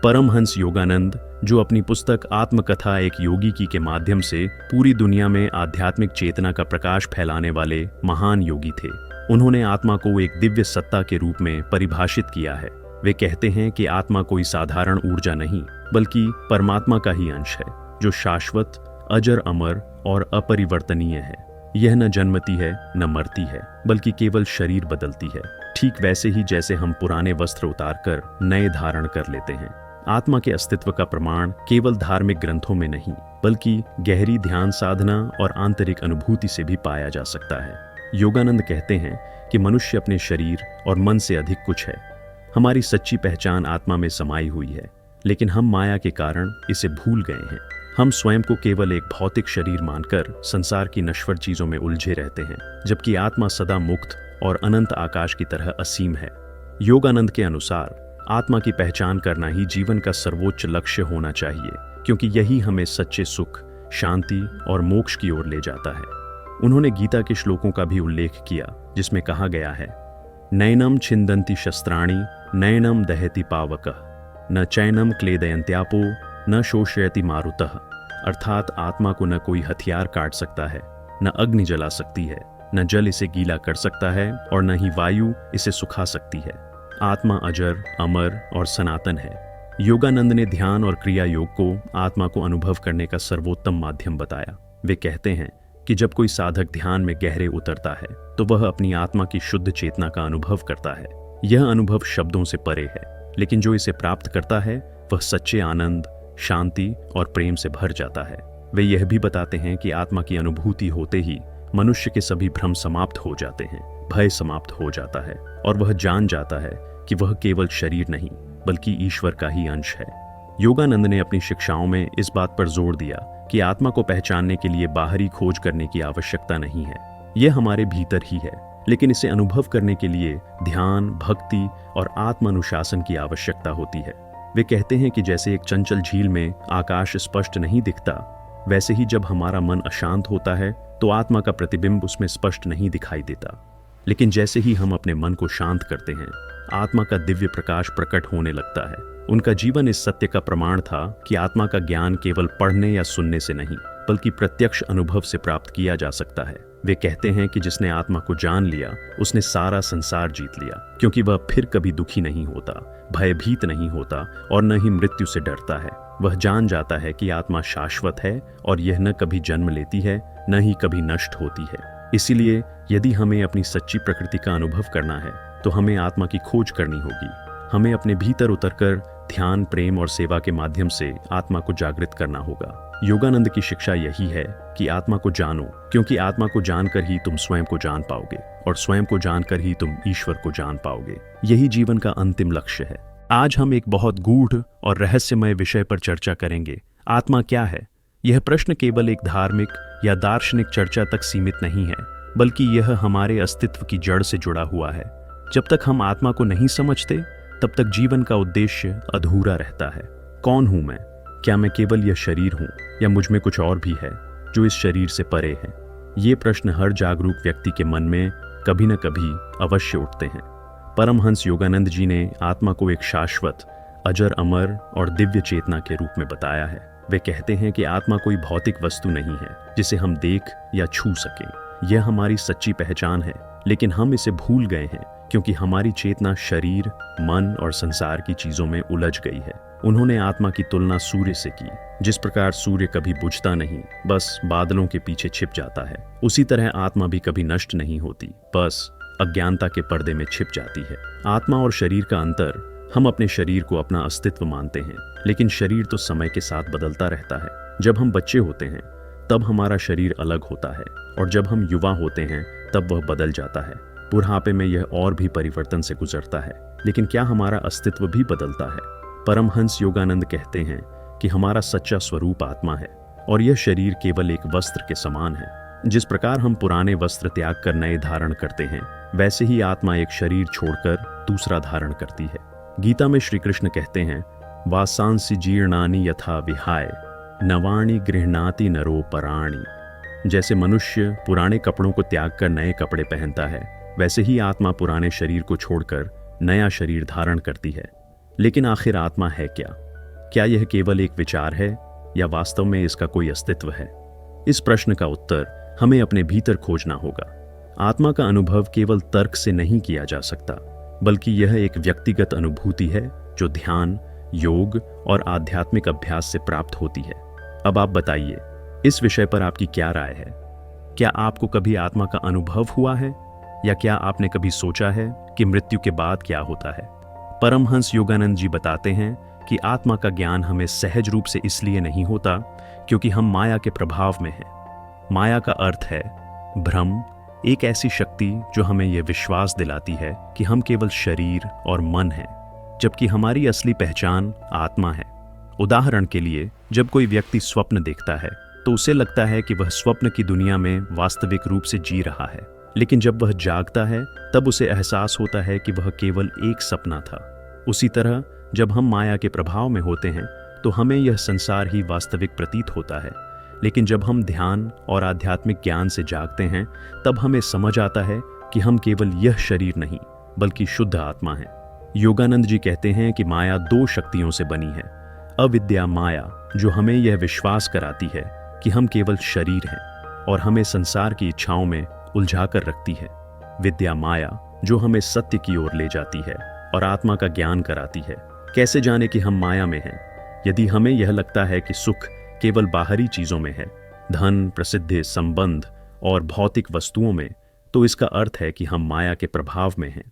परमहंस योगानंद, जो अपनी पुस्तक आत्मकथा एक योगी की के माध्यम से पूरी दुनिया में आध्यात्मिक चेतना का प्रकाश फैलाने वाले महान योगी थे, उन्होंने आत्मा को एक दिव्य सत्ता के रूप में परिभाषित किया है। वे कहते हैं कि आत्मा कोई साधारण ऊर्जा नहीं, बल्कि परमात्मा का ही अंश है, जो शाश्वत, अजर अमर और अपरिवर्तनीय है। यह न जन्मती है न मरती है, बल्कि केवल शरीर बदलती है, ठीक वैसे ही जैसे हम पुराने वस्त्र उतारकर नए धारण कर लेते हैं। आत्मा के अस्तित्व का प्रमाण केवल धार्मिक ग्रंथों में नहीं, बल्कि गहरी ध्यान साधना और आंतरिक अनुभूति से भी पाया जा सकता है। योगानंद कहते हैं कि मनुष्य अपने शरीर और मन से अधिक कुछ है। हमारी सच्ची पहचान आत्मा में समाई हुई है, लेकिन हम माया के कारण इसे भूल गए हैं। हम स्वयं को केवल एक भौतिक शरीर मानकर संसार की नश्वर चीजों में उलझे रहते हैं, जबकि आत्मा सदा मुक्त और अनंत आकाश की तरह असीम है। योगानंद के अनुसार आत्मा की पहचान करना ही जीवन का सर्वोच्च लक्ष्य होना चाहिए, क्योंकि यही हमें सच्चे सुख, शांति और मोक्ष की ओर ले जाता है। उन्होंने गीता के श्लोकों का भी उल्लेख किया, जिसमें कहा गया है, नैनम छिंदन्ति शस्त्राणि नैनम दहति पावकः न चैनम क्लेदयन्त्यापो न शोषयति मारुतः। अर्थात आत्मा को न कोई हथियार काट सकता है, न अग्नि जला सकती है, न जल इसे गीला कर सकता है और न ही वायु इसे सुखा सकती है। आत्मा अजर, अमर और सनातन है। योगानंद ने ध्यान और क्रिया योग को आत्मा को अनुभव करने का सर्वोत्तम माध्यम बताया। वे कहते हैं कि जब कोई साधक ध्यान में गहरे उतरता है, तो वह अपनी आत्मा की शुद्ध चेतना का अनुभव करता है। यह अनुभव शब्दों से परे है, लेकिन जो इसे प्राप्त करता है वह सच्चे आनंद, शांति और प्रेम से भर जाता है। वे यह भी बताते हैं कि आत्मा की अनुभूति होते ही मनुष्य के सभी भ्रम समाप्त हो जाते हैं, भय समाप्त हो जाता है और वह जान जाता है कि वह केवल शरीर नहीं, बल्कि ईश्वर का ही अंश है। योगानंद ने अपनी शिक्षाओं में इस बात पर जोर दिया कि आत्मा को पहचानने के लिए बाहरी खोज करने की आवश्यकता नहीं है, यह हमारे भीतर ही है। लेकिन इसे अनुभव करने के लिए ध्यान, भक्ति और आत्मानुशासन की आवश्यकता होती है। वे कहते हैं कि जैसे एक चंचल झील में आकाश स्पष्ट नहीं दिखता, वैसे ही जब हमारा मन अशांत होता है तो आत्मा का प्रतिबिंब उसमें स्पष्ट नहीं दिखाई देता। लेकिन जैसे ही हम अपने मन को शांत करते हैं, आत्मा का दिव्य प्रकाश प्रकट होने लगता है। उनका जीवन इस सत्य का प्रमाण था कि आत्मा का ज्ञान केवल पढ़ने या सुनने से नहीं, बल्कि प्रत्यक्ष अनुभव से प्राप्त किया जा सकता है। वे कहते हैं कि जिसने आत्मा को जान लिया, उसने सारा संसार जीत लिया, क्योंकि वह फिर कभी दुखी नहीं होता, भयभीत नहीं होता और न ही मृत्यु से डरता है। वह जान जाता है कि आत्मा शाश्वत है और यह न कभी जन्म लेती है, न ही कभी नष्ट होती है। इसीलिए यदि हमें अपनी सच्ची प्रकृति का अनुभव करना है, तो हमें आत्मा की खोज करनी होगी। हमें अपने भीतर उतरकर ध्यान, प्रेम और सेवा के माध्यम से आत्मा को जागृत करना होगा। योगानंद की शिक्षा यही है कि आत्मा को जानो, क्योंकि आत्मा को जानकर ही तुम स्वयं को जान पाओगे और स्वयं को जानकर ही तुम ईश्वर को जान पाओगे। यही जीवन का अंतिम लक्ष्य है। आज हम एक बहुत गूढ़ और रहस्यमय विषय पर चर्चा करेंगे। आत्मा क्या है? यह प्रश्न केवल एक धार्मिक या दार्शनिक चर्चा तक सीमित नहीं है, बल्कि यह हमारे अस्तित्व की जड़ से जुड़ा हुआ है। जब तक हम आत्मा को नहीं समझते, तब तक जीवन का उद्देश्य अधूरा रहता है। कौन हूं मैं? क्या मैं केवल यह शरीर हूं, या मुझ में कुछ और भी है जो इस शरीर से परे है? ये प्रश्न हर जागरूक व्यक्ति के मन में कभी न कभी अवश्य उठते हैं। परमहंस योगानंद जी ने आत्मा को एक शाश्वत, अजर अमर और दिव्य चेतना के रूप में बताया है। वे कहते हैं कि आत्मा कोई भौतिक वस्तु नहीं है जिसे हम देख या छू सकें। यह हमारी सच्ची पहचान है, लेकिन हम इसे भूल गए हैं क्योंकि हमारी चेतना शरीर, मन और संसार की चीजों में उलझ गई है। उन्होंने आत्मा की तुलना सूर्य से की। जिस प्रकार सूर्य कभी बुझता नहीं, बस बादलों के पीछे छिप जाता है, उसी तरह आत्मा भी कभी नष्ट नहीं होती, बस अज्ञानता के पर्दे में छिप जाती है। आत्मा और शरीर का अंतर, हम अपने शरीर को अपना अस्तित्व मानते हैं, लेकिन शरीर तो समय के साथ बदलता रहता है। जब हम बच्चे होते हैं तब हमारा शरीर अलग होता है, और जब हम युवा होते हैं तब वह बदल जाता है। बुढ़ापे में यह और भी परिवर्तन से गुजरता है। लेकिन क्या हमारा अस्तित्व भी बदलता है? परमहंस योगानंद कहते हैं कि हमारा सच्चा स्वरूप आत्मा है और यह शरीर केवल एक वस्त्र के समान है। जिस प्रकार हम पुराने वस्त्र त्याग कर नए धारण करते हैं, वैसे ही आत्मा एक शरीर छोड़कर दूसरा धारण करती है। गीता में श्री कृष्ण कहते हैं, वासांसि जीर्णानि यथा विहाय नवाणि गृह्णाति नरो पराणि। जैसे मनुष्य पुराने कपड़ों को त्याग कर नए कपड़े पहनता है, वैसे ही आत्मा पुराने शरीर को छोड़कर नया शरीर धारण करती है। लेकिन आखिर आत्मा है क्या? क्या यह केवल एक विचार है या वास्तव में इसका कोई अस्तित्व है? इस प्रश्न का उत्तर हमें अपने भीतर खोजना होगा। आत्मा का अनुभव केवल तर्क से नहीं किया जा सकता, बल्कि यह एक व्यक्तिगत अनुभूति है जो ध्यान, योग और आध्यात्मिक अभ्यास से प्राप्त होती है। अब आप बताइए, इस विषय पर आपकी क्या राय है? क्या आपको कभी आत्मा का अनुभव हुआ है, या क्या आपने कभी सोचा है कि मृत्यु के बाद क्या होता है? परमहंस योगानंद जी बताते हैं कि आत्मा का ज्ञान हमें सहज रूप से इसलिए नहीं होता क्योंकि हम माया के प्रभाव में हैं। माया का अर्थ है भ्रम, एक ऐसी शक्ति जो हमें यह विश्वास दिलाती है कि हम केवल शरीर और मन हैं, जबकि हमारी असली पहचान आत्मा है। उदाहरण के लिए, जब कोई व्यक्ति स्वप्न देखता है तो उसे लगता है कि वह स्वप्न की दुनिया में वास्तविक रूप से जी रहा है, लेकिन जब वह जागता है तब उसे एहसास होता है कि वह केवल एक सपना था। उसी तरह जब हम माया के प्रभाव में होते हैं तो हमें यह संसार ही वास्तविक प्रतीत होता है, लेकिन जब हम ध्यान और आध्यात्मिक ज्ञान से जागते हैं तब हमें समझ आता है कि हम केवल यह शरीर नहीं बल्कि शुद्ध आत्मा हैं। योगानंद जी कहते हैं कि माया दो शक्तियों से बनी है। अविद्या माया, जो हमें यह विश्वास कराती है कि हम केवल शरीर हैं और हमें संसार की इच्छाओं में उलझा कर रखती है। विद्या माया, जो हमें सत्य की ओर ले जाती है और आत्मा का ज्ञान कराती है। कैसे जाने कि हम माया में हैं? यदि हमें यह लगता है कि सुख केवल बाहरी चीजों में है, धन, प्रसिद्धि, संबंध और भौतिक वस्तुओं में, तो इसका अर्थ है कि हम माया के प्रभाव में हैं,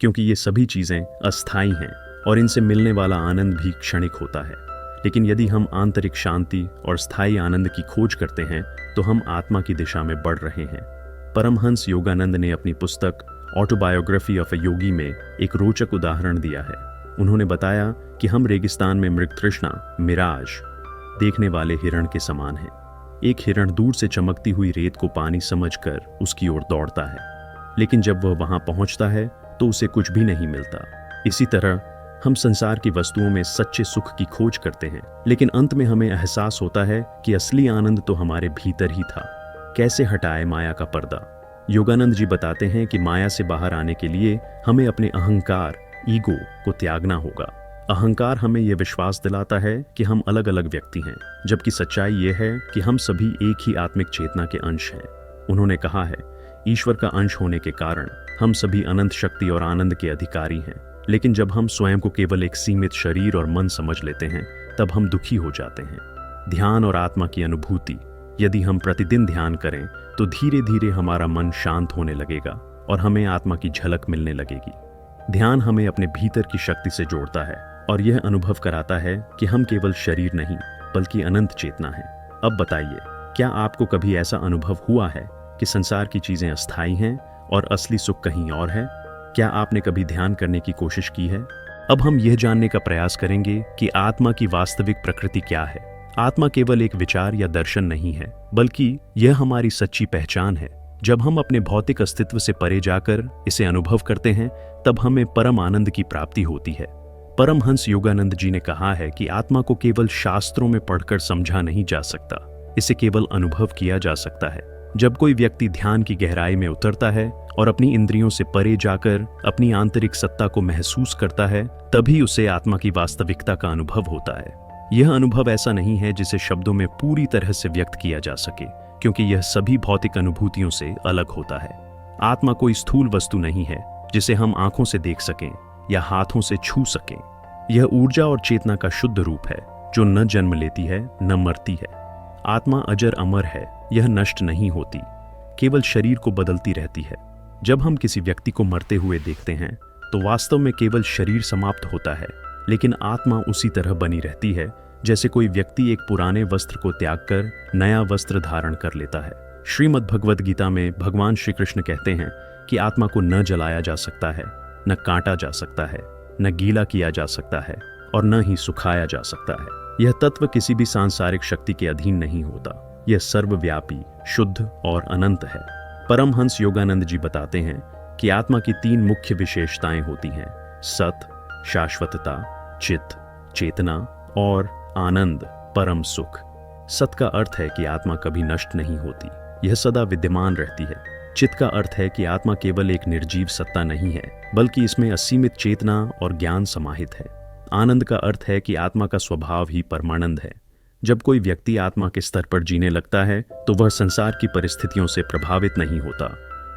क्योंकि ये सभी चीजें अस्थायी हैं और इनसे मिलने वाला आनंद भी क्षणिक होता है। लेकिन यदि हम आंतरिक शांति और स्थायी आनंद की खोज करते हैं तो हम आत्मा की दिशा में बढ़ रहे हैं। परमहंस योगानंद ने अपनी पुस्तक ऑटोबायोग्राफी ऑफ अ योगी में एक रोचक उदाहरण दिया है। उन्होंने बताया कि हम रेगिस्तान में मृग तृष्णा, मिराज देखने वाले हिरण के समान हैं। एक हिरण दूर से चमकती हुई रेत को पानी समझकर उसकी ओर दौड़ता है, लेकिन जब वह वहां पहुंचता है तो उसे कुछ भी नहीं मिलता। इसी तरह हम संसार की वस्तुओं में सच्चे सुख की खोज करते हैं, लेकिन अंत में हमें एहसास होता है कि असली आनंद तो हमारे भीतर ही था। कैसे हटाए माया का पर्दा? योगानंद जी बताते हैं कि माया से बाहर आने के लिए हमें अपने अहंकार, ईगो को त्यागना होगा। अहंकार हमें यह विश्वास दिलाता है कि हम अलग अलग व्यक्ति हैं, जबकि सच्चाई यह है कि हम सभी एक ही आत्मिक चेतना के अंश हैं। उन्होंने कहा है, ईश्वर का अंश होने के कारण हम सभी अनंत शक्ति और आनंद के अधिकारी हैं। लेकिन जब हम स्वयं को केवल एक सीमित शरीर और मन समझ लेते हैं तब हम दुखी हो जाते हैं। ध्यान और आत्मा की अनुभूति, यदि हम प्रतिदिन ध्यान करें तो धीरे धीरे हमारा मन शांत होने लगेगा और हमें आत्मा की झलक मिलने लगेगी। ध्यान हमें अपने भीतर की शक्ति से जोड़ता है और यह अनुभव कराता है कि हम केवल शरीर नहीं बल्कि अनंत चेतना है। अब बताइए, क्या आपको कभी ऐसा अनुभव हुआ है कि संसार की चीजें अस्थायी हैं और असली सुख कहीं और है? क्या आपने कभी ध्यान करने की कोशिश की है? अब हम यह जानने का प्रयास करेंगे कि आत्मा की वास्तविक प्रकृति क्या है। आत्मा केवल एक विचार या दर्शन नहीं है, बल्कि यह हमारी सच्ची पहचान है। जब हम अपने भौतिक अस्तित्व से परे जाकर इसे अनुभव करते हैं तब हमें परम आनंद की प्राप्ति होती है। परमहंस योगानंद जी ने कहा है कि आत्मा को केवल शास्त्रों में पढ़कर समझा नहीं जा सकता, इसे केवल अनुभव किया जा सकता है। जब कोई व्यक्ति ध्यान की गहराई में उतरता है और अपनी इंद्रियों से परे जाकर अपनी आंतरिक सत्ता को महसूस करता है, तभी उसे आत्मा की वास्तविकता का अनुभव होता है। यह अनुभव ऐसा नहीं है जिसे शब्दों में पूरी तरह से व्यक्त किया जा सके, क्योंकि यह सभी भौतिक अनुभूतियों से अलग होता है। आत्मा कोई स्थूल वस्तु नहीं है जिसे हम आंखों से देख सकें या हाथों से छू सकें। यह ऊर्जा और चेतना का शुद्ध रूप है जो न जन्म लेती है न मरती है। आत्मा अजर अमर है, यह नष्ट नहीं होती, केवल शरीर को बदलती रहती है। जब हम किसी व्यक्ति को मरते हुए देखते हैं तो वास्तव में केवल शरीर समाप्त होता है, लेकिन आत्मा उसी तरह बनी रहती है जैसे कोई व्यक्ति एक पुराने वस्त्र को त्याग कर नया वस्त्र धारण कर लेता है। श्रीमद् भगवद गीता में भगवान श्री कृष्ण कहते हैं कि आत्मा को न जलाया जा सकता है, न काटा जा सकता है, न गीला किया जा सकता है और न ही सुखाया जा सकता है। यह तत्व किसी भी सांसारिक शक्ति के अधीन नहीं होता। यह सर्वव्यापी, शुद्ध और अनंत है। परमहंस योगानंद जी बताते हैं कि आत्मा की 3 मुख्य विशेषताएं होती हैं: सत, शाश्वतता, चित, चेतना और आनंद, परम सुख। सत का अर्थ है कि आत्मा कभी नष्ट नहीं होती, यह सदा विद्यमान रहती है। चित का अर्थ है कि आत्मा केवल एक निर्जीव सत्ता नहीं है, बल्कि इसमें असीमित चेतना और ज्ञान समाहित है। आनंद का अर्थ है कि आत्मा का स्वभाव ही परमानंद है। जब कोई व्यक्ति आत्मा के स्तर पर जीने लगता है तो वह संसार की परिस्थितियों से प्रभावित नहीं होता,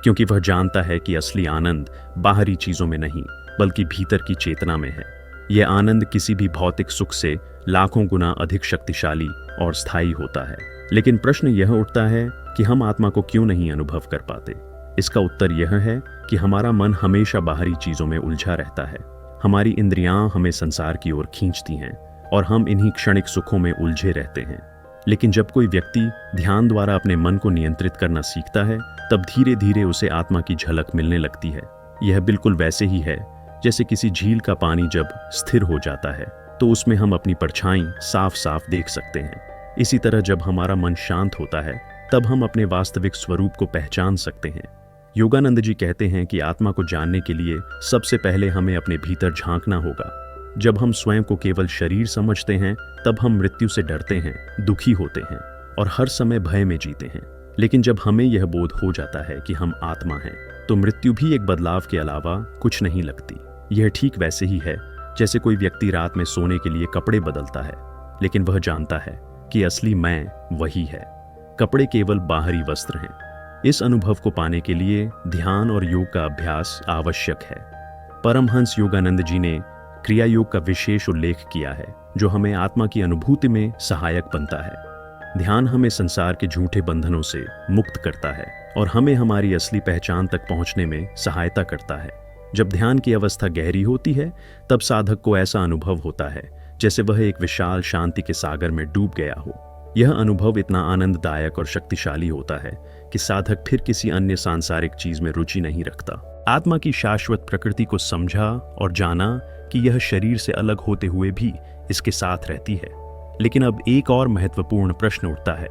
क्योंकि वह जानता है कि असली आनंद बाहरी चीजों में नहीं बल्कि भीतर की चेतना में है। यह आनंद किसी भी भौतिक सुख से लाखों गुना अधिक शक्तिशाली और स्थायी होता है। लेकिन प्रश्न यह उठता है कि हम आत्मा को क्यों नहीं अनुभव कर पाते। इसका उत्तर यह है कि हमारा मन हमेशा बाहरी चीजों में उलझा रहता है। हमारी इंद्रियां हमें संसार की ओर खींचती हैं और हम इन्हीं क्षणिक सुखों में उलझे रहते हैं। लेकिन जब कोई व्यक्ति ध्यान द्वारा अपने मन को नियंत्रित करना सीखता है तब धीरे धीरे उसे आत्मा की झलक मिलने लगती है। यह बिल्कुल वैसे ही है जैसे किसी झील का पानी जब स्थिर हो जाता है तो उसमें हम अपनी परछाई साफ साफ देख सकते हैं। इसी तरह जब हमारा मन शांत होता है तब हम अपने वास्तविक स्वरूप को पहचान सकते हैं। योगानंद जी कहते हैं कि आत्मा को जानने के लिए सबसे पहले हमें अपने भीतर झांकना होगा। जब हम स्वयं को केवल शरीर समझते हैं तब हम मृत्यु से डरते हैं, दुखी होते हैं और हर समय भय में जीते हैं। लेकिन जब हमें यह बोध हो जाता है कि हम आत्मा हैं तो मृत्यु भी एक बदलाव के अलावा कुछ नहीं लगती। यह ठीक वैसे ही है जैसे कोई व्यक्ति रात में सोने के लिए कपड़े बदलता है, लेकिन वह जानता है कि असली मैं वही है। कपड़े केवल बाहरी वस्त्र हैं। इस अनुभव को पाने के लिए ध्यान और योग का अभ्यास आवश्यक है। परमहंस योगानंद जी ने क्रिया योग का विशेष उल्लेख किया है जो हमें आत्मा की अनुभूति में सहायक बनता है। ध्यान हमें संसार के झूठे बंधनों से मुक्त करता है और हमें हमारी असली पहचान तक पहुंचने में सहायता करता है। जब ध्यान की अवस्था गहरी होती है तब साधक को ऐसा अनुभव होता है जैसे वह एक विशाल शांति के सागर में डूब गया हो। यह अनुभव इतना आनंददायक और शक्तिशाली होता है कि साधक फिर किसी अन्य सांसारिक चीज में रुचि नहीं रखता। आत्मा की शाश्वत प्रकृति को समझा और जाना कि यह शरीर से अलग होते हुए भी इसके साथ रहती है। लेकिन अब एक और महत्वपूर्ण प्रश्न उठता है,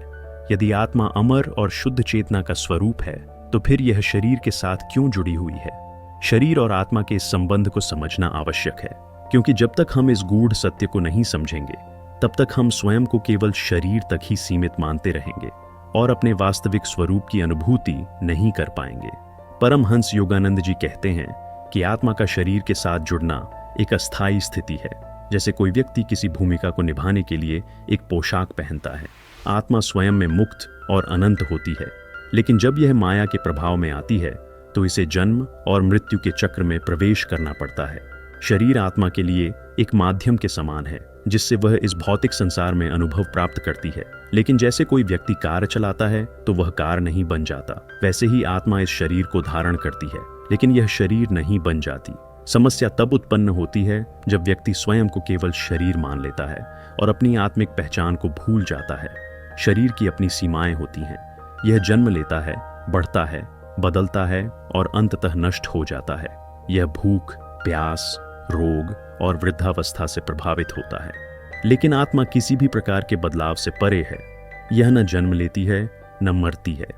यदि आत्मा अमर और शुद्ध चेतना का स्वरूप है तो फिर यह शरीर के साथ क्यों जुड़ी हुई है। शरीर और आत्मा के इस संबंध को समझना आवश्यक है, क्योंकि जब तक हम इस गूढ़ सत्य को नहीं समझेंगे तब तक हम स्वयं को केवल शरीर तक ही सीमित मानते रहेंगे और अपने वास्तविक स्वरूप की अनुभूति नहीं कर पाएंगे। परमहंस योगानंद जी कहते हैं कि आत्मा का शरीर के साथ जुड़ना एक अस्थायी स्थिति है। जैसे कोई व्यक्ति किसी भूमिका को निभाने के लिए एक पोशाक पहनता है। आत्मा स्वयं में मुक्त और अनंत होती है, लेकिन जब यह माया के प्रभाव में आती है तो इसे जन्म और मृत्यु के चक्र में प्रवेश करना पड़ता है। शरीर आत्मा के लिए एक माध्यम के समान है जिससे वह इस भौतिक संसार में अनुभव प्राप्त करती है। लेकिन जैसे कोई व्यक्ति कार चलाता है तो वह कार नहीं बन जाता, वैसे ही आत्मा इस शरीर को धारण करती है लेकिन यह शरीर नहीं बन जाती। समस्या तब उत्पन्न होती है जब व्यक्ति स्वयं को केवल शरीर मान लेता है और अपनी आत्मिक पहचान को भूल जाता है। शरीर की अपनी सीमाएं होती हैं। यह जन्म लेता है, बढ़ता है, बदलता है और अंततः नष्ट हो जाता है। यह भूख, प्यास, रोग और वृद्धावस्था से प्रभावित होता है। लेकिन आत्मा किसी भी प्रकार के बदलाव से परे है। यह न जन्म लेती है न मरती है।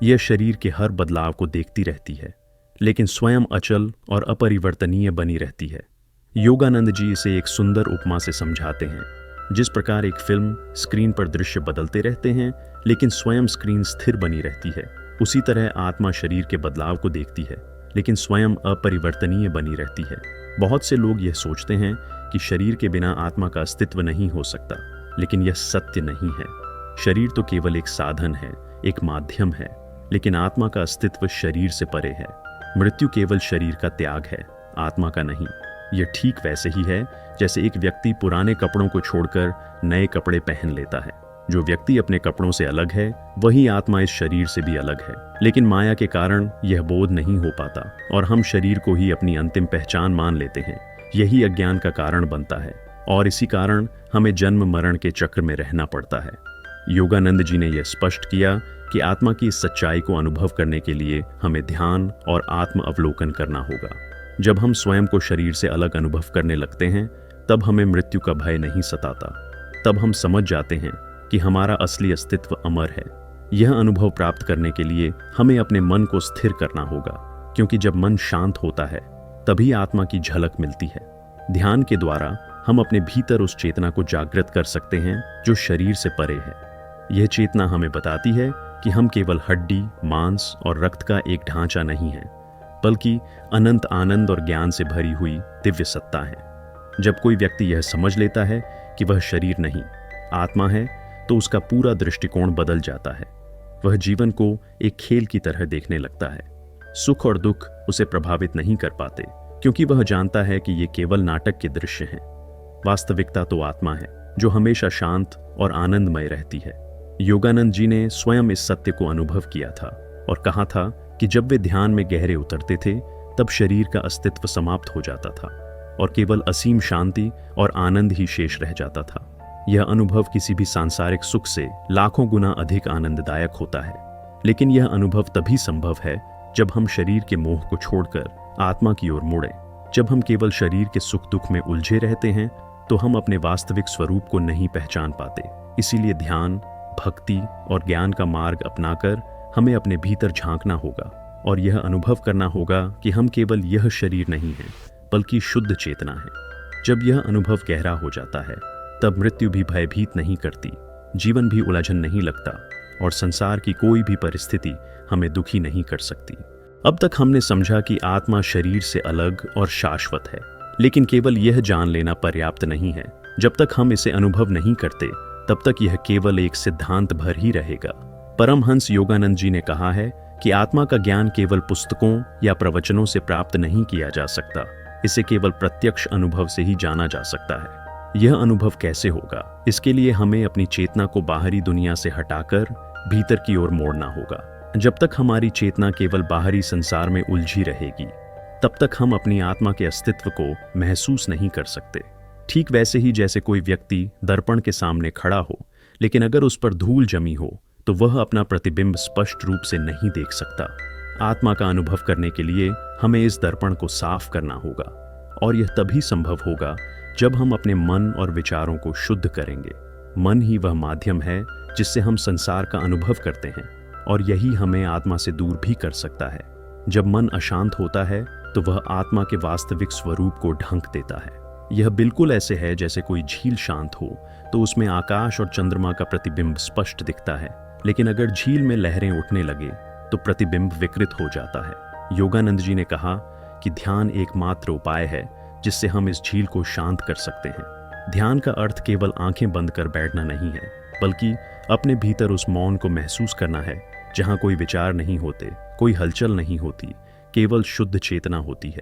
यह शरीर के हर बदलाव को देखती रहती है, लेकिन स्वयं अचल और अपरिवर्तनीय बनी रहती है। योगानंद जी इसे एक सुंदर उपमा से समझाते हैं। जिस प्रकार एक फिल्म स्क्रीन पर दृश्य बदलते रहते हैं लेकिन स्वयं स्क्रीन स्थिर बनी रहती है, उसी तरह आत्मा शरीर के बदलाव को देखती है लेकिन स्वयं अपरिवर्तनीय बनी रहती है। बहुत से लोग यह सोचते हैं कि शरीर के बिना आत्मा का अस्तित्व नहीं हो सकता, लेकिन यह सत्य नहीं है। शरीर तो केवल एक साधन है, एक माध्यम है, लेकिन आत्मा का अस्तित्व शरीर से परे है। मृत्यु केवल शरीर का त्याग है, आत्मा का नहीं। यह ठीक वैसे ही है जैसे एक व्यक्ति पुराने कपड़ों को छोड़कर नए कपड़े पहन लेता है। जो व्यक्ति अपने कपड़ों से अलग है वही आत्मा इस शरीर से भी अलग है। लेकिन माया के कारण यह बोध नहीं हो पाता और हम शरीर को ही अपनी अंतिम पहचान मान लेते हैं। यही अज्ञान का कारण बनता है और इसी कारण हमें जन्म मरण के चक्र में रहना पड़ता है। योगानंद जी ने यह स्पष्ट किया कि आत्मा की इस सच्चाई को अनुभव करने के लिए हमें ध्यान और आत्म अवलोकन करना होगा। जब हम स्वयं को शरीर से अलग अनुभव करने लगते हैं तब हमें मृत्यु का भय नहीं सताता। तब हम समझ जाते हैं कि हमारा असली अस्तित्व अमर है। यह अनुभव प्राप्त करने के लिए हमें अपने मन को स्थिर करना होगा, क्योंकि जब मन शांत होता है तभी आत्मा की झलक मिलती है। ध्यान के द्वारा हम अपने भीतर उस चेतना को जागृत कर सकते हैं जो शरीर से परे है। यह चेतना हमें बताती है कि हम केवल हड्डी, मांस और रक्त का एक ढांचा नहीं है, बल्कि अनंत आनंद और ज्ञान से भरी हुई दिव्य सत्ता है। जब कोई व्यक्ति यह समझ लेता है कि वह शरीर नहीं, आत्मा है, तो उसका पूरा दृष्टिकोण बदल जाता है। वह जीवन को एक खेल की तरह देखने लगता है। सुख और दुख उसे प्रभावित नहीं कर पाते, क्योंकि वह जानता है कि ये केवल नाटक के दृश्य हैं। वास्तविकता तो आत्मा है, जो हमेशा शांत और आनंदमय रहती है। योगानंद जी ने स्वयं इस सत्य को अनुभव किया था और कहा था कि जब वे ध्यान में गहरे उतरते थे, तब शरीर का अस्तित्व समाप्त हो जाता था और केवल असीम शांति और आनंद ही शेष रह जाता था। यह अनुभव किसी भी सांसारिक सुख से लाखों गुना अधिक आनंददायक होता है, लेकिन यह अनुभव तभी संभव है जब हम शरीर के मोह को छोड़कर आत्मा की ओर मुड़ें। जब हम केवल शरीर के सुख दुख में उलझे रहते हैं, तो हम अपने वास्तविक स्वरूप को नहीं पहचान पाते। इसीलिए ध्यान, भक्ति और ज्ञान का मार्ग अपनाकर हमें अपने भीतर झांकना होगा और यह अनुभव करना होगा कि हम केवल यह शरीर नहीं हैं, बल्कि शुद्ध चेतना है। जब यह अनुभव गहरा हो जाता है, तब मृत्यु भी भयभीत नहीं करती, जीवन भी उलझन नहीं लगता और संसार की कोई भी परिस्थिति हमें दुखी नहीं कर सकती। अब तक हमने समझा कि आत्मा शरीर से अलग और शाश्वत है, लेकिन केवल यह जान लेना पर्याप्त नहीं है। जब तक हम इसे अनुभव नहीं करते, तब तक यह केवल एक सिद्धांत भर ही रहेगा। परमहंस योगानंद जी ने कहा है कि आत्मा का ज्ञान केवल पुस्तकों या प्रवचनों से प्राप्त नहीं किया जा सकता, इसे केवल प्रत्यक्ष अनुभव से ही जाना जा सकता है। यह अनुभव कैसे होगा? इसके लिए हमें अपनी चेतना को बाहरी दुनिया से हटाकर भीतर की ओर मोड़ना होगा। जब तक हमारी चेतना केवल बाहरी संसार में उलझी रहेगी, तब तक हम अपनी आत्मा के अस्तित्व को महसूस नहीं कर सकते। ठीक वैसे ही जैसे कोई व्यक्ति दर्पण के सामने खड़ा हो, लेकिन अगर उस पर धूल जमी हो तो वह अपना प्रतिबिंब स्पष्ट रूप से नहीं देख सकता। आत्मा का अनुभव करने के लिए हमें इस दर्पण को साफ करना होगा, और यह तभी संभव होगा जब हम अपने मन और विचारों को शुद्ध करेंगे। मन ही वह माध्यम है जिससे हम संसार का अनुभव करते हैं, और यही हमें आत्मा से दूर भी कर सकता है। जब मन अशांत होता है, तो वह आत्मा के वास्तविक स्वरूप को ढंक देता है। यह बिल्कुल ऐसे है जैसे कोई झील शांत हो तो उसमें आकाश और चंद्रमा का प्रतिबिंब स्पष्ट दिखता है, लेकिन अगर झील में लहरें उठने लगे तो प्रतिबिंब विकृत हो जाता है। योगानंद जी ने कहा कि ध्यान एकमात्र उपाय है जिससे हम इस झील को शांत कर सकते हैं। ध्यान का अर्थ केवल आंखें बंद कर बैठना नहीं है, बल्कि अपने भीतर उस मौन को महसूस करना है जहां कोई विचार नहीं होते, कोई हलचल नहीं होती, केवल शुद्ध चेतना होती है।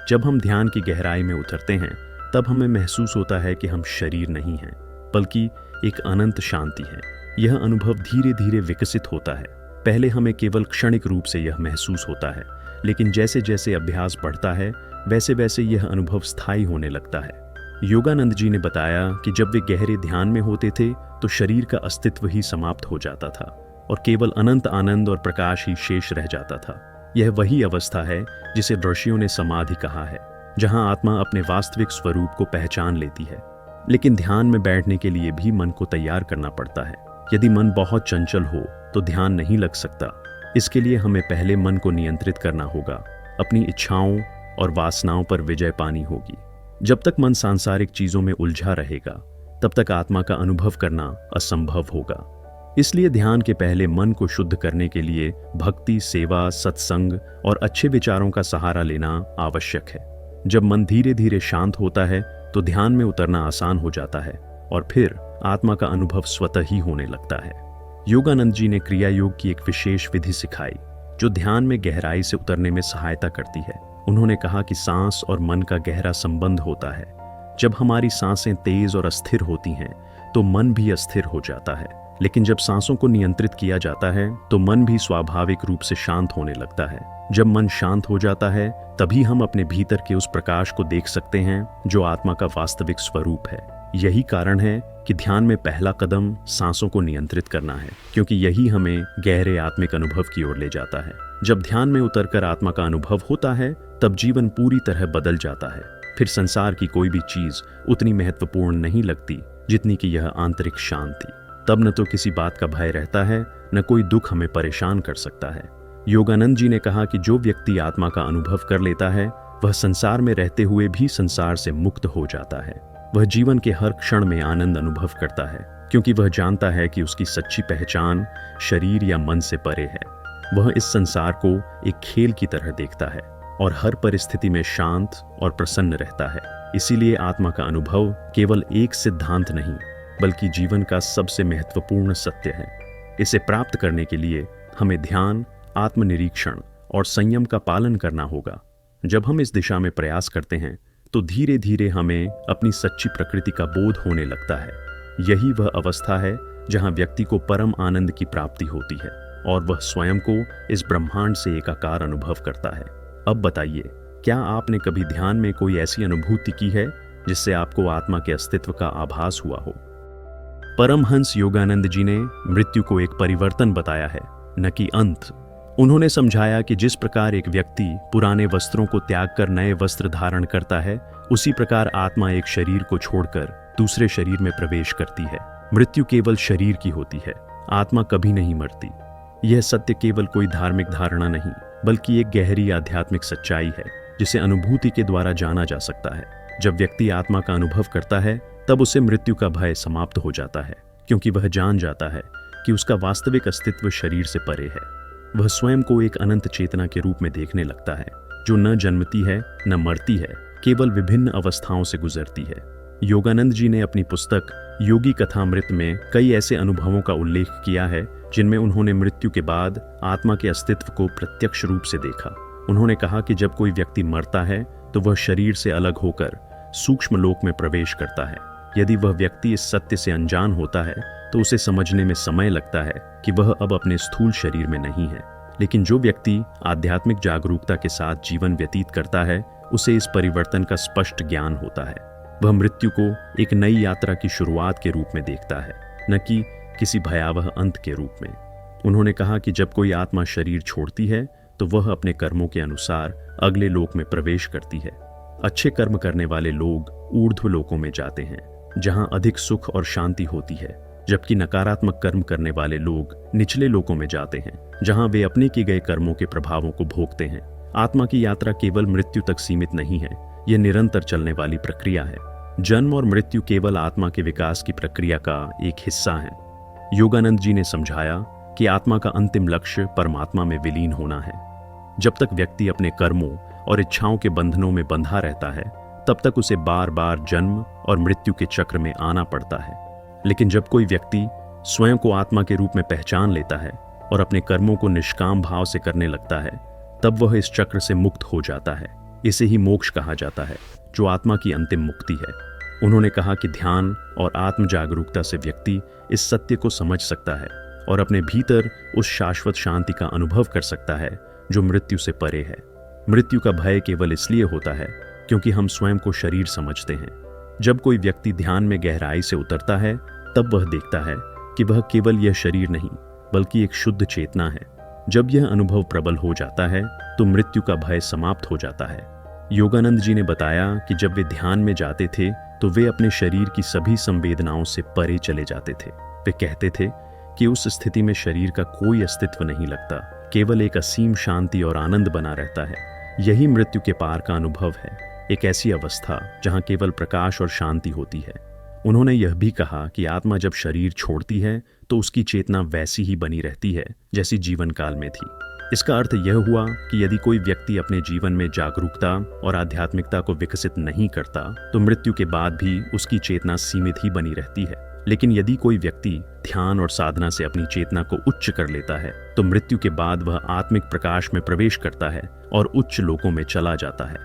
जब हम ध्यान की गहराई में उतरते हैं, तब हमें महसूस होता है कि हम शरीर नहीं हैं, बल्कि एक अनंत शांति है। यह अनुभव धीरे धीरे विकसित होता है। पहले हमें केवल क्षणिक रूप से यह महसूस होता है, लेकिन जैसे जैसे अभ्यास बढ़ता है, वैसे वैसे यह अनुभव स्थायी होने लगता है। योगानंद जी ने बताया कि जब वे गहरे ध्यान में होते थे, तो शरीर का अस्तित्व ही समाप्त हो जाता था और केवल अनंत आनंद और प्रकाश ही शेष रह जाता था। यह वही अवस्था है जिसे ऋषियों ने समाधि कहा है, जहां आत्मा अपने वास्तविक स्वरूप को पहचान लेती है। लेकिन ध्यान में बैठने के लिए भी मन को तैयार करना पड़ता है। यदि मन बहुत चंचल हो तो ध्यान नहीं लग सकता। इसके लिए हमें पहले मन को नियंत्रित करना होगा, अपनी इच्छाओं और वासनाओं पर विजय पानी होगी। जब तक मन सांसारिक चीजों में उलझा रहेगा, तब तक आत्मा का अनुभव करना असंभव होगा। इसलिए ध्यान के पहले मन को शुद्ध करने के लिए भक्ति, सेवा, सत्संग और अच्छे विचारों का सहारा लेना आवश्यक है। जब मन धीरे धीरे शांत होता है, तो ध्यान में उतरना आसान हो जाता है और फिर आत्मा का अनुभव स्वतः ही होने लगता है। योगानंद जी ने क्रिया योग की एक विशेष विधि सिखाई, जो ध्यान में गहराई से उतरने में सहायता करती है। उन्होंने कहा कि सांस और मन का गहरा संबंध होता है। जब हमारी सांसें तेज और अस्थिर होती हैं, तो मन भी अस्थिर हो जाता है। लेकिन जब सांसों को नियंत्रित किया जाता है, तो मन भी स्वाभाविक रूप से शांत होने लगता है। जब मन शांत हो जाता है, तभी हम अपने भीतर के उस प्रकाश को देख सकते हैं जो आत्मा का वास्तविक स्वरूप है। यही कारण है कि ध्यान में पहला कदम सांसों को नियंत्रित करना है, क्योंकि यही हमें गहरे आत्मिक अनुभव की ओर ले जाता है। जब ध्यान में उतरकर आत्मा का अनुभव होता है, तब जीवन पूरी तरह बदल जाता है। फिर संसार की कोई भी चीज उतनी महत्वपूर्ण नहीं लगती जितनी कि यह आंतरिक शांति। तब न तो किसी बात का भय रहता है, न कोई दुख हमें परेशान कर सकता है। योगानंद जी ने कहा कि जो व्यक्ति आत्मा का अनुभव कर लेता है, वह संसार में रहते हुए भी संसार से मुक्त हो जाता है। वह जीवन के हर क्षण में आनंद अनुभव करता है, क्योंकि वह जानता है कि उसकी सच्ची पहचान शरीर या मन से परे है। वह इस संसार को एक खेल की तरह देखता है और हर परिस्थिति में शांत और प्रसन्न रहता है। इसीलिए आत्मा का अनुभव केवल एक सिद्धांत नहीं, बल्कि जीवन का सबसे महत्वपूर्ण सत्य है। इसे प्राप्त करने के लिए हमें ध्यान, आत्मनिरीक्षण और संयम का पालन करना होगा। जब हम इस दिशा में प्रयास करते हैं तो धीरे धीरे हमें अपनी सच्ची प्रकृति का बोध होने लगता है। यही वह अवस्था है जहां व्यक्ति को परम आनंद की प्राप्ति होती है और वह स्वयं को इस ब्रह्मांड से एकाकार अनुभव करता है। अब बताइए, क्या आपने कभी ध्यान में कोई ऐसी अनुभूति की है जिससे आपको आत्मा के अस्तित्व का आभास हुआ हो? परमहंस योगानंद जी ने मृत्यु को एक परिवर्तन बताया है, न कि अंत। उन्होंने समझाया कि जिस प्रकार एक व्यक्ति पुराने वस्त्रों को त्याग कर नए वस्त्र धारण करता है, उसी प्रकार आत्मा एक शरीर को छोड़कर दूसरे शरीर में प्रवेश करती है। मृत्यु केवल शरीर की होती है, आत्मा कभी नहीं मरती। यह सत्य केवल कोई धार्मिक धारणा नहीं, बल्कि एक गहरी आध्यात्मिक सच्चाई है जिसे अनुभूति के द्वारा जाना जा सकता है। जब व्यक्ति आत्मा का अनुभव करता है, तब उसे मृत्यु का भय समाप्त हो जाता है, क्योंकि वह जान जाता है कि उसका वास्तविक अस्तित्व शरीर से परे है। वह स्वयं को एक अनंत चेतना के रूप में देखने लगता है, जो न जन्मती है न मरती है, केवल विभिन्न अवस्थाओं से गुजरती है। योगानंद जी ने अपनी पुस्तक योगी कथामृत में कई ऐसे अनुभवों का उल्लेख किया है जिनमें उन्होंने मृत्यु के बाद आत्मा के अस्तित्व को प्रत्यक्ष रूप से देखा। उन्होंने कहा कि जब कोई व्यक्ति मरता है तो वह शरीर से अलग होकर सूक्ष्म लोक में प्रवेश करता है। यदि वह व्यक्ति इस सत्य से अनजान होता है तो उसे समझने में समय लगता है कि वह अब अपने स्थूल शरीर में नहीं है। लेकिन जो व्यक्ति आध्यात्मिक जागरूकता के साथ जीवन व्यतीत करता है, उसे इस परिवर्तन का स्पष्ट ज्ञान होता है। वह मृत्यु को एक नई यात्रा की शुरुआत के रूप में देखता है, न कि किसी भयावह अंत के रूप में। उन्होंने कहा कि जब कोई आत्मा शरीर छोड़ती है तो वह अपने कर्मों के अनुसार अगले लोक में प्रवेश करती है। अच्छे कर्म करने वाले लोग ऊर्ध्व लोकों में जाते हैं, जहां अधिक सुख और शांति होती है, जबकि नकारात्मक कर्म करने वाले लोग निचले लोकों में जाते हैं, जहां वे अपने किए गए कर्मों के प्रभावों को भोगते हैं। आत्मा की यात्रा केवल मृत्यु तक सीमित नहीं है, यह निरंतर चलने वाली प्रक्रिया है। जन्म और मृत्यु केवल आत्मा के विकास की प्रक्रिया का एक हिस्सा है। योगानंद जी ने समझाया कि आत्मा का अंतिम लक्ष्य परमात्मा में विलीन होना है। जब तक व्यक्ति अपने कर्मों और इच्छाओं के बंधनों में बंधा रहता है, तब तक उसे बार बार जन्म और मृत्यु के चक्र में आना पड़ता है। लेकिन जब कोई व्यक्ति स्वयं को आत्मा के रूप में पहचान लेता है और अपने कर्मों को निष्काम भाव से करने लगता है, तब वह इस चक्र से मुक्त हो जाता है। इसे ही मोक्ष कहा जाता है, जो आत्मा की अंतिम मुक्ति है। उन्होंने कहा कि ध्यान और आत्म जागरूकता से व्यक्ति इस सत्य को समझ सकता है और अपने भीतर उस शाश्वत शांति का अनुभव कर सकता है जो मृत्यु से परे है। मृत्यु का भय केवल इसलिए होता है क्योंकि हम स्वयं को शरीर समझते हैं। जब कोई व्यक्ति ध्यान में गहराई से उतरता है, तब वह देखता है कि वह केवल यह शरीर नहीं, बल्कि एक शुद्ध चेतना है। जब यह अनुभव प्रबल हो जाता है तो मृत्यु का भय समाप्त हो जाता है। योगानंद जी ने बताया कि जब वे ध्यान में जाते थे तो वे अपने शरीर की सभी संवेदनाओं से परे चले जाते थे। वे कहते थे कि उस स्थिति में शरीर का कोई अस्तित्व नहीं लगता, केवल एक असीम शांति और आनंद बना रहता है। यही मृत्यु के पार का अनुभव है, एक ऐसी अवस्था जहां केवल प्रकाश और शांति होती है। उन्होंने यह भी कहा कि आत्मा जब शरीर छोड़ती है तो उसकी चेतना वैसी ही बनी रहती है जैसी जीवन काल में थी। इसका अर्थ यह हुआ कि यदि कोई व्यक्ति अपने जीवन में जागरूकता और आध्यात्मिकता को विकसित नहीं करता तो मृत्यु के बाद भी उसकी चेतना सीमित ही बनी रहती है। लेकिन यदि कोई व्यक्ति ध्यान और साधना से अपनी चेतना को उच्च कर लेता है तो मृत्यु के बाद वह आत्मिक प्रकाश में प्रवेश करता है और उच्च लोकों में चला जाता है।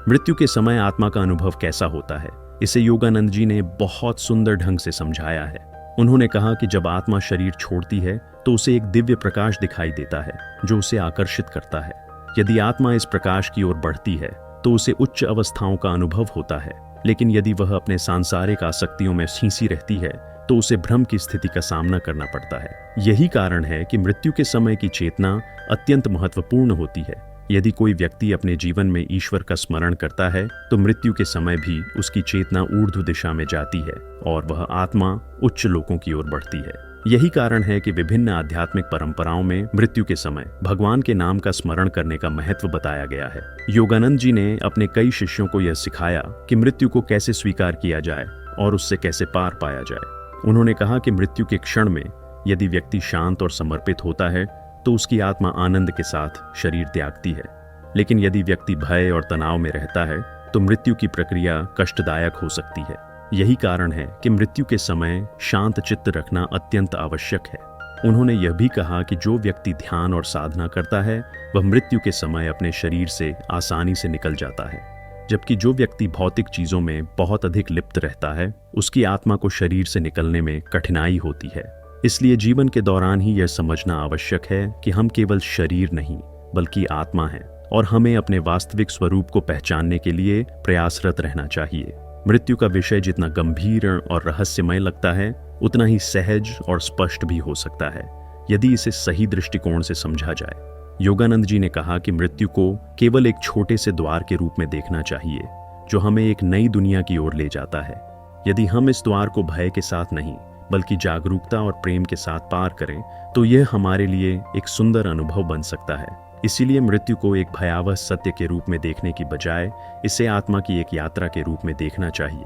मृत्यु के समय आत्मा का अनुभव कैसा होता है, इसे योगानंद जी ने बहुत सुंदर ढंग से समझाया है। उन्होंने कहा कि जब आत्मा शरीर छोड़ती है तो उसे एक दिव्य प्रकाश दिखाई देता है जो उसे आकर्षित करता है। यदि आत्मा इस प्रकाश की ओर बढ़ती है तो उसे उच्च अवस्थाओं का अनुभव होता है, लेकिन यदि वह अपने सांसारिक आसक्तियों में फंसी रहती है तो उसे भ्रम की स्थिति का सामना करना पड़ता है। यही कारण है कि मृत्यु के समय की चेतना अत्यंत महत्वपूर्ण होती है। यदि कोई व्यक्ति अपने जीवन में ईश्वर का स्मरण करता है तो मृत्यु के समय भी उसकी चेतना ऊर्ध्व दिशा में जाती है और वह आत्मा उच्च लोकों की ओर बढ़ती है। यही कारण है कि विभिन्न आध्यात्मिक परंपराओं में मृत्यु के समय भगवान के नाम का स्मरण करने का महत्व बताया गया है। योगानंद जी ने अपने कई शिष्यों को यह सिखाया कि मृत्यु को कैसे स्वीकार किया जाए और उससे कैसे पार पाया जाए। उन्होंने कहा कि मृत्यु के क्षण में यदि व्यक्ति शांत और समर्पित होता है तो उसकी आत्मा आनंद के साथ शरीर त्यागती है। लेकिन यदि व्यक्ति भय और तनाव में रहता है तो मृत्यु की प्रक्रिया कष्टदायक हो सकती है। यही कारण है कि मृत्यु के समय शांत चित्त रखना अत्यंत आवश्यक है। उन्होंने यह भी कहा कि जो व्यक्ति ध्यान और साधना करता है वह मृत्यु के समय अपने शरीर से आसानी से निकल जाता है, जबकि जो व्यक्ति भौतिक चीजों में बहुत अधिक लिप्त रहता है उसकी आत्मा को शरीर से निकलने में कठिनाई होती है। इसलिए जीवन के दौरान ही यह समझना आवश्यक है कि हम केवल शरीर नहीं बल्कि आत्मा हैं और हमें अपने वास्तविक स्वरूप को पहचानने के लिए प्रयासरत रहना चाहिए। मृत्यु का विषय जितना गंभीर और रहस्यमय लगता है उतना ही सहज और स्पष्ट भी हो सकता है यदि इसे सही दृष्टिकोण से समझा जाए। योगानंद जी ने कहा कि मृत्यु को केवल एक छोटे से द्वार के रूप में देखना चाहिए जो हमें एक नई दुनिया की ओर ले जाता है। यदि हम इस द्वार को भय के साथ नहीं बल्कि जागरूकता और प्रेम के साथ पार करें तो यह हमारे लिए एक सुंदर अनुभव बन सकता है। इसीलिए मृत्यु को एक भयावह सत्य के रूप में देखने की बजाय इसे आत्मा की एक यात्रा के रूप में देखना चाहिए।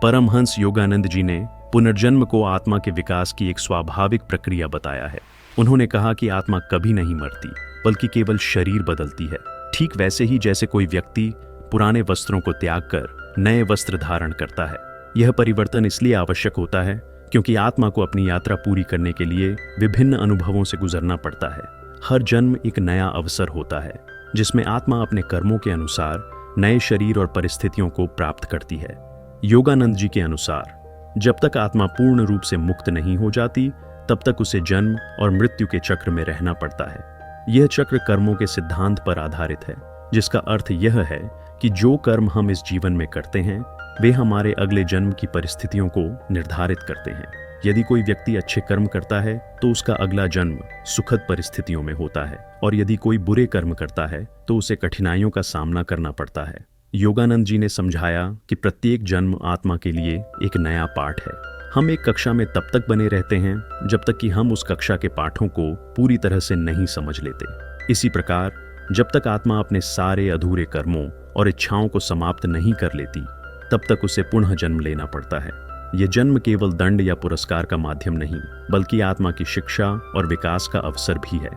परमहंस योगानंद जी ने पुनर्जन्म को आत्मा के विकास की एक स्वाभाविक प्रक्रिया बताया है। उन्होंने कहा कि आत्मा कभी नहीं मरती बल्कि केवल शरीर बदलती है, ठीक वैसे ही जैसे कोई व्यक्ति पुराने वस्त्रों को त्याग कर नए वस्त्र धारण करता है। यह परिवर्तन इसलिए आवश्यक होता है क्योंकि आत्मा को अपनी यात्रा पूरी करने के लिए विभिन्न अनुभवों से गुजरना पड़ता है। हर जन्म एक नया अवसर होता है जिसमें आत्मा अपने कर्मों के अनुसार नए शरीर और परिस्थितियों को प्राप्त करती है। योगानंद जी के अनुसार जब तक आत्मा पूर्ण रूप से मुक्त नहीं हो जाती तब तक उसे जन्म और मृत्यु के चक्र में रहना पड़ता है। यह चक्र कर्मों के सिद्धांत पर आधारित है, जिसका अर्थ यह है कि जो कर्म हम इस जीवन में करते हैं वे हमारे अगले जन्म की परिस्थितियों को निर्धारित करते हैं। यदि कोई व्यक्ति अच्छे कर्म करता है तो उसका अगला जन्म सुखद परिस्थितियों में होता है और यदि कोई बुरे कर्म करता है तो उसे कठिनाइयों का सामना करना पड़ता है। योगानंद जी ने समझाया कि प्रत्येक जन्म आत्मा के लिए एक नया पाठ है। हम एक कक्षा में तब तक बने रहते हैं जब तक कि हम उस कक्षा के पाठों को पूरी तरह से नहीं समझ लेते। इसी प्रकार जब तक आत्मा अपने सारे अधूरे कर्मों और इच्छाओं को समाप्त नहीं कर लेती तब तक उसे पुनः जन्म लेना पड़ता है। यह जन्म केवल दंड या पुरस्कार का माध्यम नहीं बल्कि आत्मा की शिक्षा और विकास का अवसर भी है।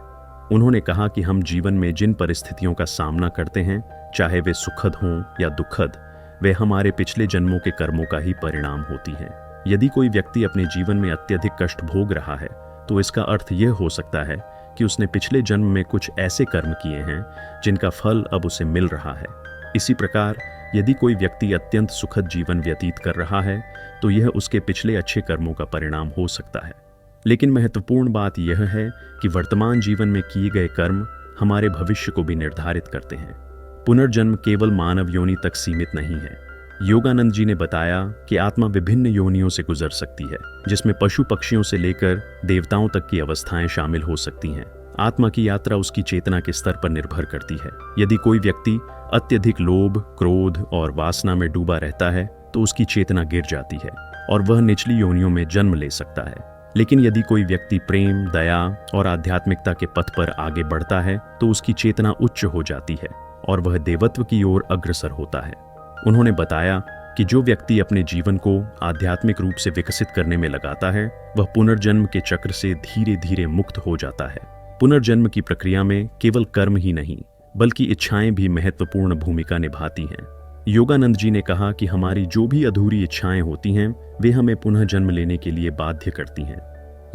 उन्होंने कहा कि हम जीवन में जिन परिस्थितियों का सामना करते हैं, चाहे वे सुखद हों या दुखद, वे हमारे पिछले जन्मों के कर्मों का ही परिणाम होती हैं। यदि कोई व्यक्ति अपने जीवन में अत्यधिक कष्ट भोग रहा है तो इसका अर्थ यह हो सकता है कि उसने पिछले जन्म में कुछ ऐसे कर्म किए हैं जिनका फल अब उसे मिल रहा है। इसी प्रकार यदि कोई व्यक्ति अत्यंत सुखद जीवन व्यतीत कर रहा है तो यह उसके पिछले अच्छे कर्मों का परिणाम हो सकता है। लेकिन महत्वपूर्ण बात यह है कि वर्तमान जीवन में किए गए कर्म हमारे भविष्य को भी निर्धारित करते हैं। पुनर्जन्म केवल मानव योनि तक सीमित नहीं है। योगानंद जी ने बताया कि आत्मा विभिन्न योनियों से गुजर सकती है, जिसमें पशु पक्षियों से लेकर देवताओं तक की अवस्थाएं शामिल हो सकती हैं। आत्मा की यात्रा उसकी चेतना के स्तर पर निर्भर करती है। यदि कोई व्यक्ति अत्यधिक लोभ, क्रोध और वासना में डूबा रहता है तो उसकी चेतना गिर जाती है और वह निचली योनियों में जन्म ले सकता है। लेकिन यदि कोई व्यक्ति प्रेम, दया और आध्यात्मिकता के पथ पर आगे बढ़ता है तो उसकी चेतना उच्च हो जाती है और वह देवत्व की ओर अग्रसर होता है। उन्होंने बताया कि जो व्यक्ति अपने जीवन को आध्यात्मिक रूप से विकसित करने में लगाता है वह पुनर्जन्म के चक्र से धीरे धीरे मुक्त हो जाता है। पुनर्जन्म की प्रक्रिया में केवल कर्म ही नहीं बल्कि इच्छाएं भी महत्वपूर्ण भूमिका निभाती हैं। योगानंद जी ने कहा कि हमारी जो भी अधूरी इच्छाएं होती हैं वे हमें पुनः जन्म लेने के लिए बाध्य करती हैं।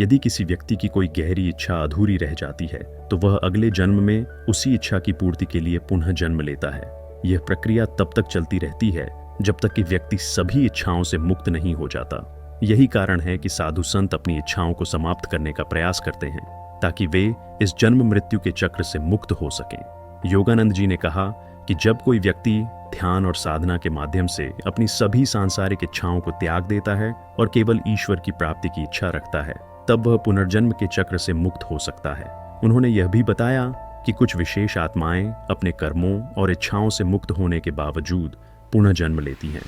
यदि किसी व्यक्ति की कोई गहरी इच्छा अधूरी रह जाती है तो वह अगले जन्म में उसी इच्छा की पूर्ति के लिए पुनः जन्म लेता है। यह प्रक्रिया तब तक चलती रहती है जब तक कि व्यक्ति सभी इच्छाओं से मुक्त नहीं हो जाता। यही कारण है कि साधु संत अपनी इच्छाओं को समाप्त करने का प्रयास करते हैं ताकि वे इस जन्म मृत्यु के चक्र से मुक्त हो सकें। योगानंद जी ने कहा कि जब कोई व्यक्ति ध्यान और साधना के माध्यम से अपनी सभी सांसारिक इच्छाओं को त्याग देता है और केवल ईश्वर की प्राप्ति की इच्छा रखता है तब वह पुनर्जन्म के चक्र से मुक्त हो सकता है। उन्होंने यह भी बताया कि कुछ विशेष आत्माएं अपने कर्मों और इच्छाओं से मुक्त होने के बावजूद पुनः जन्म लेती हैं,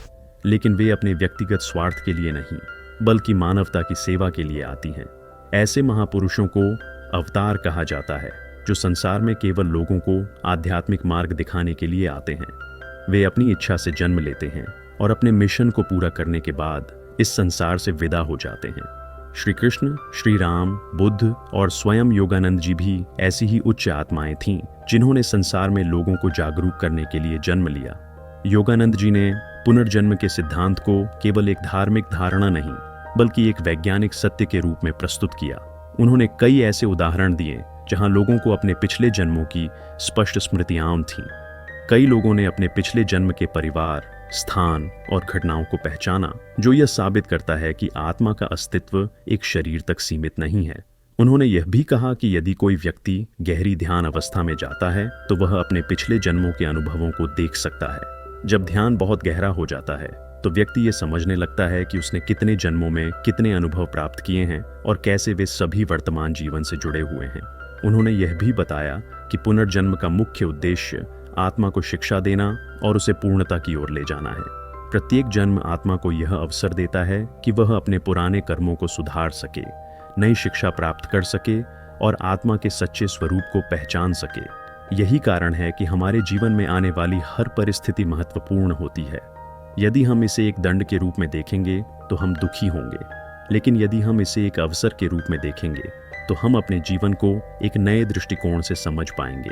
लेकिन वे अपने व्यक्तिगत स्वार्थ के लिए नहीं बल्कि मानवता की सेवा के लिए आती हैं। ऐसे महापुरुषों को अवतार कहा जाता है जो संसार में केवल लोगों को आध्यात्मिक मार्ग दिखाने के लिए आते हैं। वे अपनी इच्छा से जन्म लेते हैं और अपने मिशन को पूरा करने के बाद इस संसार से विदा हो जाते हैं। श्री कृष्ण, श्री राम, बुद्ध और स्वयं योगानंद जी भी ऐसी ही उच्च आत्माएं थीं जिन्होंने संसार में लोगों को जागरूक करने के लिए जन्म लिया। योगानंद जी ने पुनर्जन्म के सिद्धांत को केवल एक धार्मिक धारणा नहीं बल्कि एक वैज्ञानिक सत्य के रूप में प्रस्तुत किया। उन्होंने कई ऐसे उदाहरण दिए जहां लोगों को अपने पिछले जन्मों की स्पष्ट स्मृतियां थीं। कई लोगों ने अपने पिछले जन्म के परिवार, स्थान और घटनाओं को पहचाना, जो यह साबित करता है कि आत्मा का अस्तित्व एक शरीर तक सीमित नहीं है। उन्होंने यह भी कहा कि यदि कोई व्यक्ति गहरी ध्यान अवस्था में जाता है तो वह अपने पिछले जन्मों के अनुभवों को देख सकता है। जब ध्यान बहुत गहरा हो जाता है तो व्यक्ति ये समझने लगता है कि उसने कितने जन्मों में कितने अनुभव प्राप्त किए हैं और कैसे वे सभी वर्तमान जीवन से जुड़े हुए हैं। उन्होंने यह भी बताया कि पुनर्जन्म का मुख्य उद्देश्य आत्मा को शिक्षा देना और उसे पूर्णता की ओर ले जाना है। प्रत्येक जन्म आत्मा को यह अवसर देता है कि वह अपने पुराने कर्मों को सुधार सके, नई शिक्षा प्राप्त कर सके और आत्मा के सच्चे स्वरूप को पहचान सके। यही कारण है कि हमारे जीवन में आने वाली हर परिस्थिति महत्वपूर्ण होती है। यदि हम इसे एक दंड के रूप में देखेंगे तो हम दुखी होंगे, लेकिन यदि हम इसे एक अवसर के रूप में देखेंगे तो हम अपने जीवन को एक नए दृष्टिकोण से समझ पाएंगे।